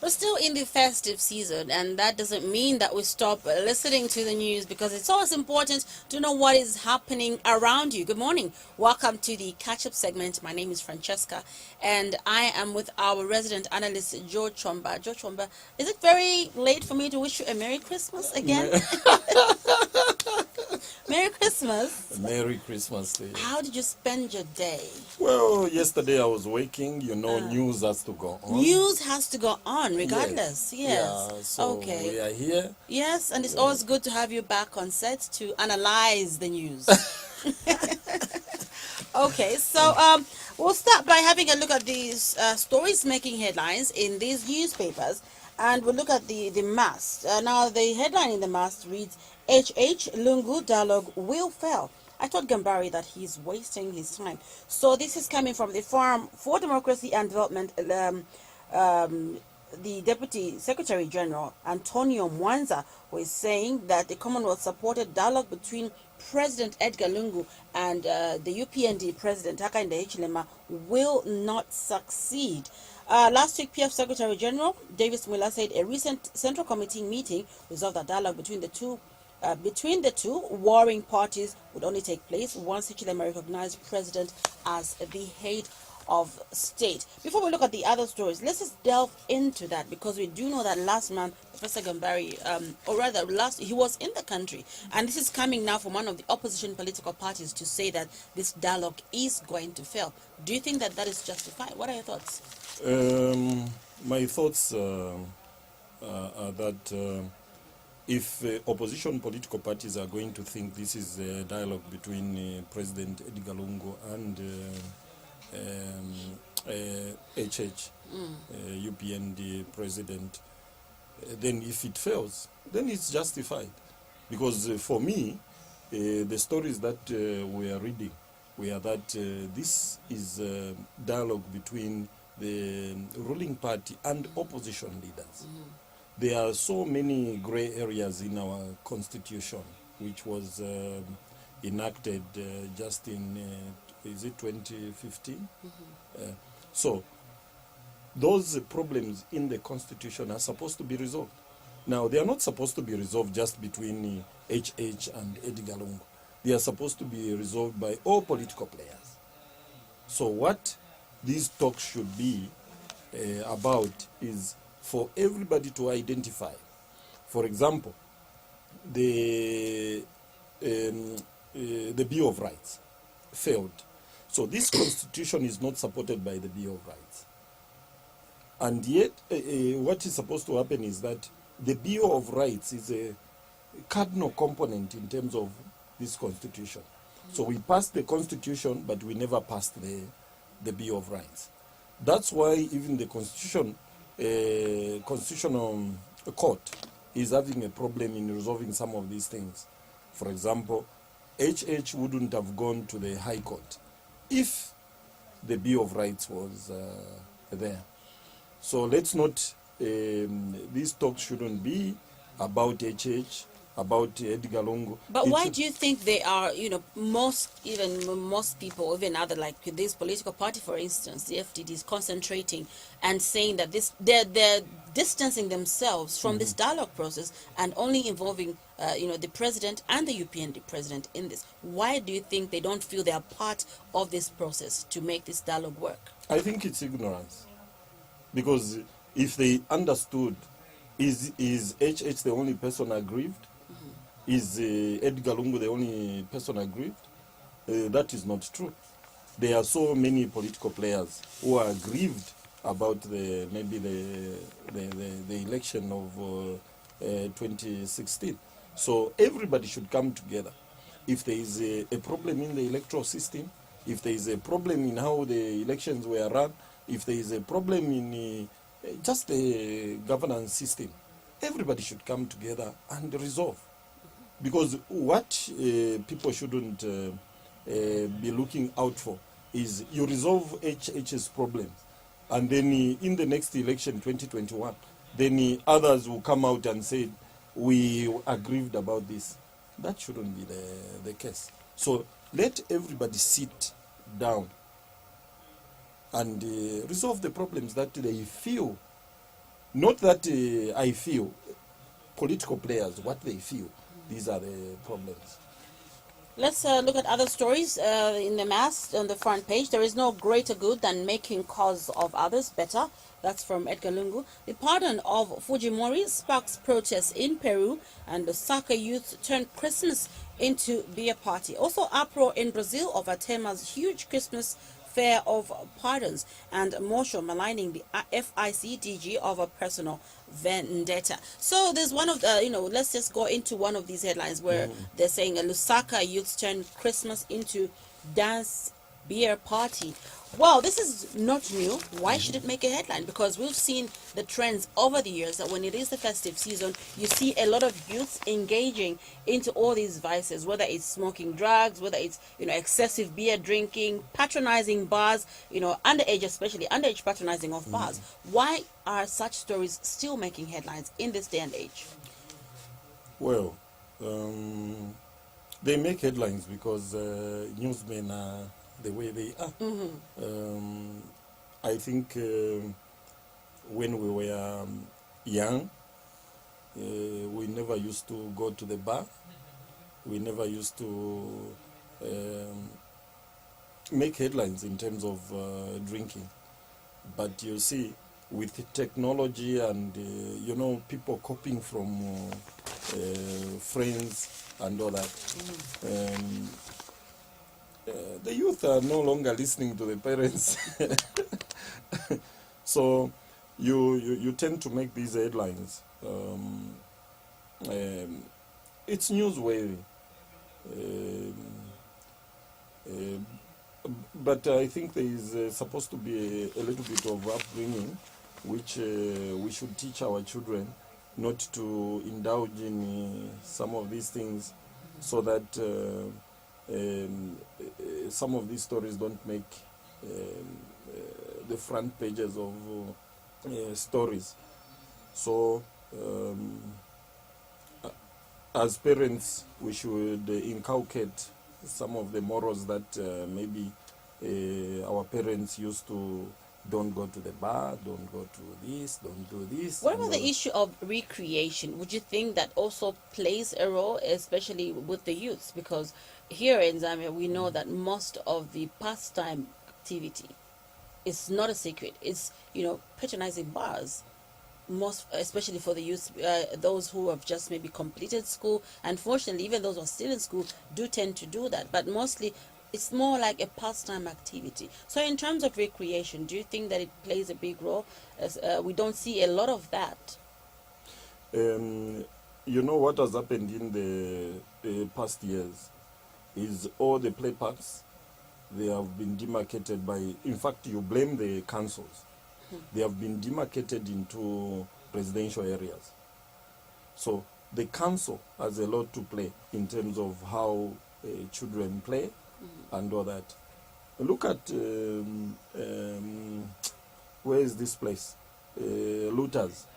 We're still in the festive season, and that doesn't mean that we stop listening to the news because it's always important to know what is happening around you. Good morning. Welcome to the catch up segment. My name is Francesca, and I am with our resident analyst, Joe Chomba. Joe Chomba, is it very late for me to wish you a Merry Christmas again? Merry Christmas. Merry Christmas to you. How did you spend your day? Well, yesterday I was working, news has to go on. News has to go on regardless. Yes. Yeah, so Okay. we are here. Yes, and it's always good to have you back on set to analyze the news. Okay, so we'll start by having a look at these stories making headlines in these newspapers, and we'll look at the mast. Now, the headline in the mast reads, HH Lungu dialogue will fail. I told Gambari that he's wasting his time. So this is coming from the Forum for Democracy and Development. The Deputy Secretary General, Antonio Mwanza, was saying that the Commonwealth supported dialogue between President Edgar Lungu and the UPND President Hakainde Hichilema will not succeed. Last week, PF Secretary General Davis Miller said a recent Central Committee meeting resolved that dialogue between the two warring parties would only take place once Hichilema recognized President as the head of state. Before we look at the other stories, let's just delve into that, because we do know that last month Professor Gambari, he was in the country, and this is coming now from one of the opposition political parties to say that this dialogue is going to fail. Do you think that that is justified? What are your thoughts? My thoughts are that if opposition political parties are going to think this is a dialogue between President Edgar Lungu and HH, UPND president, then if it fails, then it's justified. Because for me, the stories that we are reading were that this is a dialogue between the ruling party and opposition leaders. There are so many gray areas in our constitution, which was enacted just in is it 2015? So those problems in the constitution are supposed to be resolved. Now, they are not supposed to be resolved just between HH and Edgar Lungu. They are supposed to be resolved by all political players. So what these talks should be about is for everybody to identify. For example, the Bill of Rights failed. So this constitution is not supported by the Bill of Rights. And yet, what is supposed to happen is that the Bill of Rights is a cardinal component in terms of this constitution. So we passed the constitution, but we never passed the Bill of Rights. That's why even the constitutional court is having a problem in resolving some of these things. For example, HH wouldn't have gone to the High Court if the Bill of Rights was there. So let's not, these talks shouldn't be about HH, about Edgar Lungu. But why do you think they are, most people, even other, like this political party, for instance, the FDD, is concentrating and saying that they're distancing themselves from this dialogue process and only involving, the president and the UPND president in this? Why do you think they don't feel they are part of this process to make this dialogue work? I think it's ignorance. Because if they understood, is HH the only person aggrieved? Is Edgar Lungu the only person aggrieved? That is not true. There are so many political players who are aggrieved about the election of 2016. So everybody should come together. If there is a problem in the electoral system, if there is a problem in how the elections were run, if there is a problem in just the governance system, everybody should come together and resolve. Because what people shouldn't be looking out for is you resolve HH's problems, and then in the next election, 2021, then others will come out and say, we are aggrieved about this. That shouldn't be the case. So let everybody sit down and resolve the problems that they feel Not that I feel political players, what they feel, these are the problems. Let's look at other stories in the mass on the front page. There is no greater good than making cause of others better. That's from Edgar Lungu. The pardon of Fujimori sparks protests in Peru, and the Saka youth turned Christmas into beer party. Also, uproar in Brazil over Tema's huge Christmas fair of pardons, and Mosho maligning the FICDG over personal vendetta. So there's one of the, let's just go into one of these headlines where they're saying a Lusaka youth turned Christmas into dance beer party. Well, this is not new. Why should it make a headline? Because we've seen the trends over the years that when it is the festive season, you see a lot of youths engaging into all these vices, whether it's smoking drugs, whether it's, excessive beer drinking, patronizing bars, underage, especially underage patronizing of bars. Why are such stories still making headlines in this day and age? Well, they make headlines because newsmen are the way they are. I think when we were young, we never used to go to the bar. We never used to make headlines in terms of drinking. But you see, with the technology and, people copying from friends and all that, the youth are no longer listening to the parents. So you tend to make these headlines. It's newsworthy. But I think there is supposed to be a little bit of upbringing, which we should teach our children not to indulge in some of these things, so that some of these stories don't make the front pages of stories. So as parents, we should inculcate some of the morals that maybe our parents used to. Don't go to the bar, don't go to this, don't do this. What about the issue of recreation? Would you think that also plays a role, especially with the youths? Because here in Zambia, we know that most of the pastime activity is not a secret. It's, patronizing bars. Most, especially for the youth, those who have just maybe completed school. Unfortunately, even those who are still in school do tend to do that. But mostly, it's more like a pastime activity. So in terms of recreation, do you think that it plays a big role? As we don't see a lot of that. What has happened in the past years is all the play parks, they have been demarcated by, in fact, you blame the councils. They have been demarcated into residential areas. So the council has a lot to play in terms of how children play and all that. Look at, where is this place? Looters.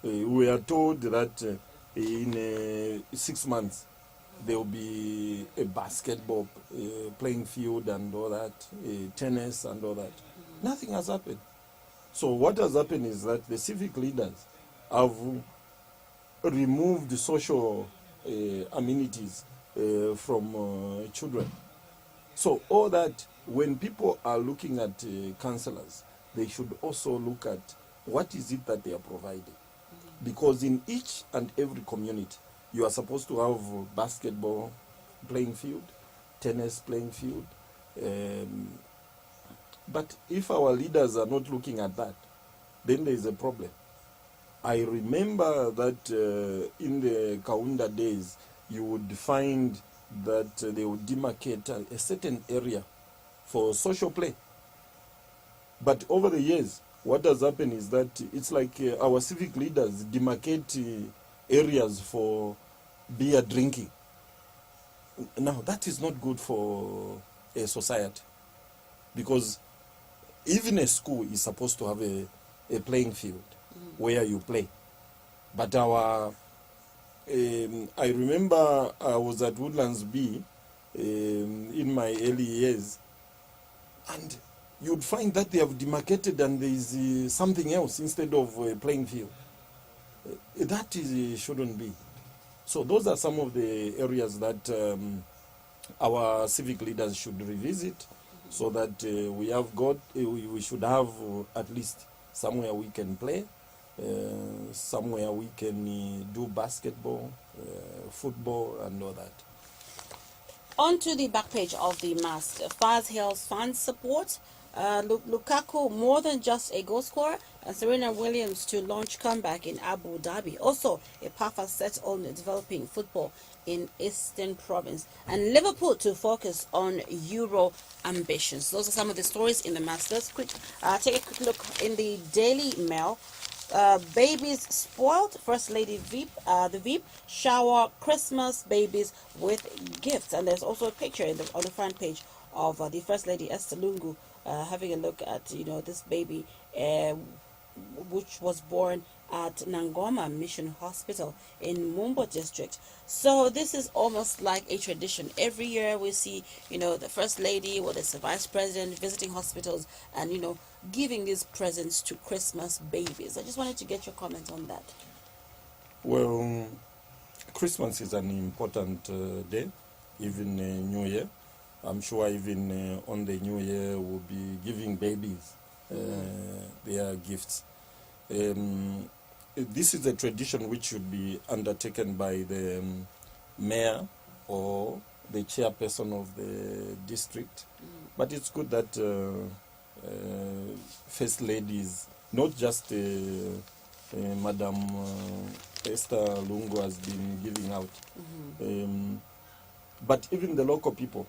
We are told that in 6 months there will be a basketball playing field and all that, tennis and all that. Nothing has happened. So what has happened is that the civic leaders have removed the social amenities from children. So all that, when people are looking at councillors, they should also look at what is it that they are providing. Because in each and every community, you are supposed to have basketball playing field, tennis playing field. But if our leaders are not looking at that, then there is a problem. I remember that in the Kaunda days, you would find that they would demarcate a certain area for social play. But over the years, what has happened is that it's like our civic leaders demarcate areas for beer drinking. Now, that is not good for a society, because even a school is supposed to have a playing field where you play. But our, I remember I was at Woodlands B in my early years, and you'd find that they have demarcated and there is something else instead of playing field. That is, shouldn't be. So those are some of the areas that our civic leaders should revisit, so that we have we should have at least somewhere we can play, somewhere we can do basketball, football, and all that. On to the back page of the Mast. Faz hails fans support. Lukaku more than just a goal scorer, and Serena Williams to launch comeback in Abu Dhabi. Also, a PAFA set on developing football in Eastern Province, and Liverpool to focus on Euro ambitions. Those are some of the stories in the Masters. Take a quick look in the Daily Mail. Babies spoiled. First Lady the Veep shower Christmas babies with gifts, and there's also a picture on the front page of the First Lady Esther Lungu having a look at this baby, which was born at Nangoma Mission Hospital in Mumbo district. So this is almost like a tradition. Every year we see the First Lady or the Vice President visiting hospitals and giving these presents to Christmas babies. I just wanted to get your comment on that. Well, Christmas is an important day, even New Year. I'm sure even on the New Year we'll be giving babies their gifts. This is a tradition which should be undertaken by the mayor or the chairperson of the district. But it's good that First Ladies, not just Madam Esther Lungu has been giving out, but even the local people.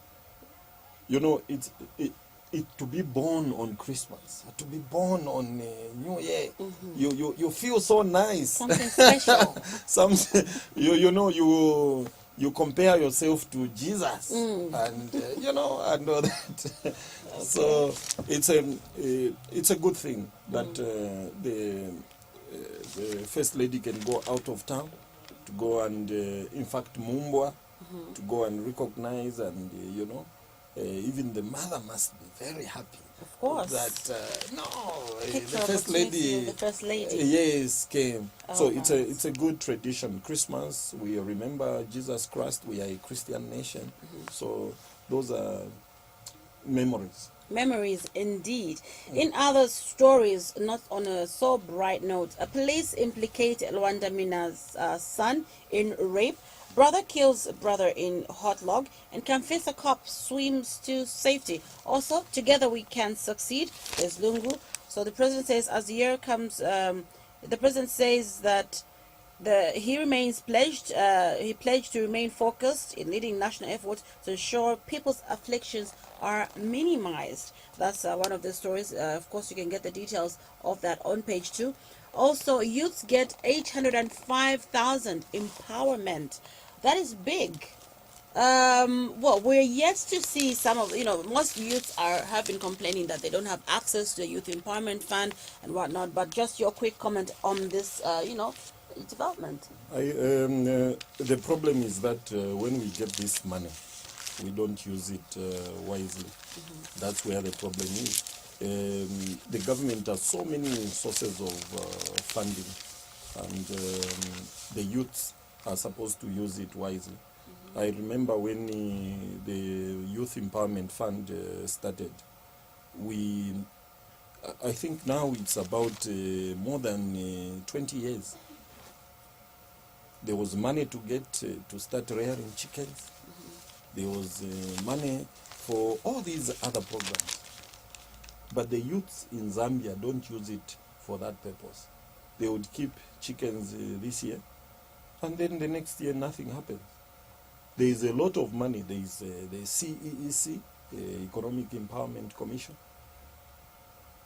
It to be born on Christmas, to be born on New Year, you feel so nice. Something special. You compare yourself to Jesus, and and all that. Okay. So it's a good thing that the First Lady can go out of town to go and in fact Mumbwa to go and recognize and even the mother must be very happy. Of course. That the First Lady, yes, came. Oh, so nice. it's a good tradition. Christmas, we remember Jesus Christ. We are a Christian nation, so those are memories. Memories indeed. In other stories, not on a so bright note, a police implicate Luanda Mina's son in rape. Brother kills brother in hot log, and Kamfesa cop swims to safety. Also, together we can succeed. There's Lungu. So the president says, as the year comes, the president says that he remains pledged. He pledged to remain focused in leading national efforts to ensure people's afflictions are minimized. That's one of the stories. Of course, you can get the details of that on page 2. Also, youths get 805,000 empowerment. That is big. Well, we're yet to see some of, most youths have been complaining that they don't have access to the Youth Empowerment Fund and whatnot. But just your quick comment on this, development. The problem is that when we get this money, we don't use it wisely. That's where the problem is. The government has so many sources of funding, and the youths are supposed to use it wisely. I remember when the Youth Empowerment Fund started, I think now it's about more than 20 years. There was money to get to start rearing chickens. There was money for all these other programs. But the youths in Zambia don't use it for that purpose. They would keep chickens this year, and then the next year nothing happens. There is a lot of money. There is the CEEC, Economic Empowerment Commission.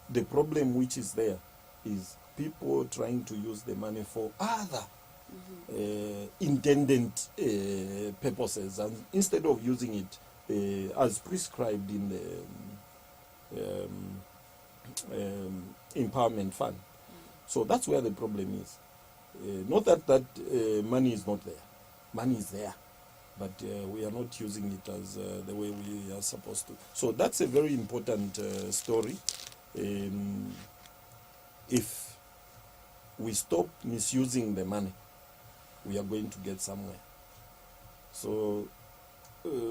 The problem which is there is people trying to use the money for other intended purposes, and instead of using it as prescribed in the empowerment fund. So that's where the problem is. Not that money is not there. Money is there. but we are not using it as the way we are supposed to. So that's a very important story. If we stop misusing the money, we are going to get somewhere. So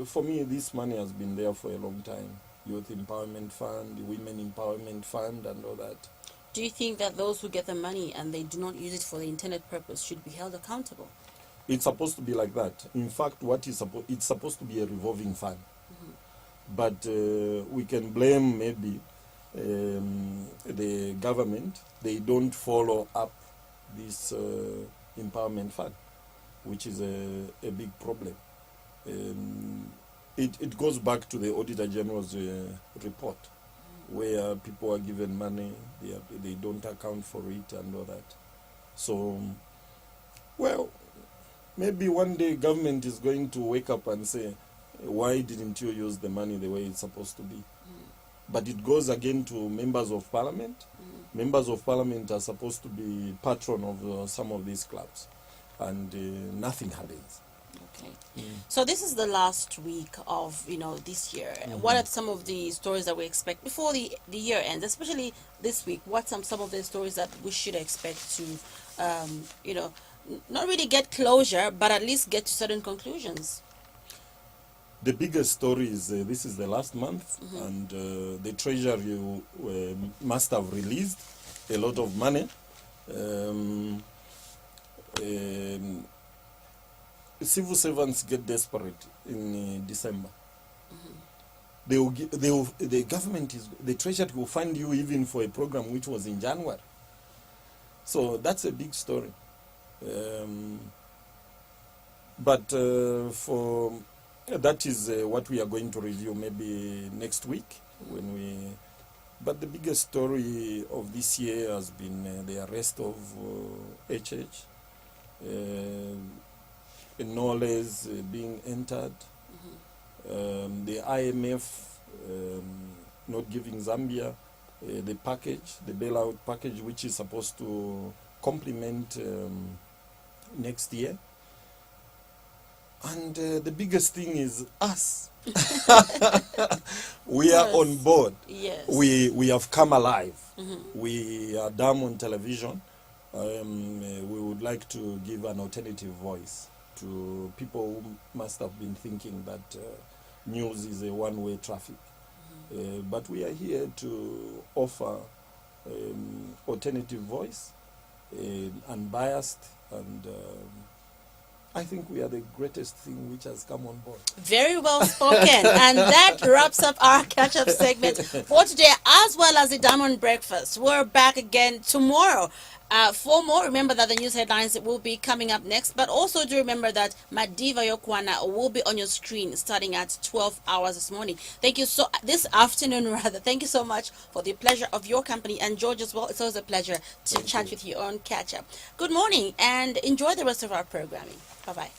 for me, this money has been there for a long time. Youth Empowerment Fund, the Women Empowerment Fund, and all that. Do you think that those who get the money and they do not use it for the intended purpose should be held accountable? It's supposed to be like that. In fact, it's supposed to be a revolving fund. But we can blame maybe the government. They don't follow up this empowerment fund, which is a big problem. It goes back to the Auditor General's report, where people are given money, they don't account for it and all that. So, well, maybe one day government is going to wake up and say, why didn't you use the money the way it's supposed to be? But it goes again to members of parliament. Members of parliament are supposed to be patron of some of these clubs, and nothing happens. Okay. So this is the last week of this year. What are some of the stories that we expect before the year ends, especially this week? What some of the stories that we should expect to not really get closure, but at least get to certain conclusions? The biggest story is this is the last month, and the Treasury must have released a lot of money. Civil servants get desperate in December. The Treasury will fund you even for a program which was in January. So that's a big story. But that is what we are going to review maybe next week But the biggest story of this year has been the arrest of HH. Knowledge being entered, the IMF not giving Zambia the bailout package, which is supposed to complement next year. And the biggest thing is us. We are on board. Yes. We have come alive. We are dumb on television. We would like to give an alternative voice to people who must have been thinking that news is a one-way traffic. But we are here to offer alternative voice, unbiased, and I think we are the greatest thing which has come on board. Very well spoken. And that wraps up our catch-up segment for today, as well as the Diamond Breakfast. We're back again tomorrow. For more, remember that the news headlines will be coming up next, but also do remember that Madiva Yokwana will be on your screen starting at 12 hours this morning. This afternoon rather. Thank you so much for the pleasure of your company, and George as well. It's always a pleasure to chat with you on Catch Up. Good morning and enjoy the rest of our programming. Bye-bye.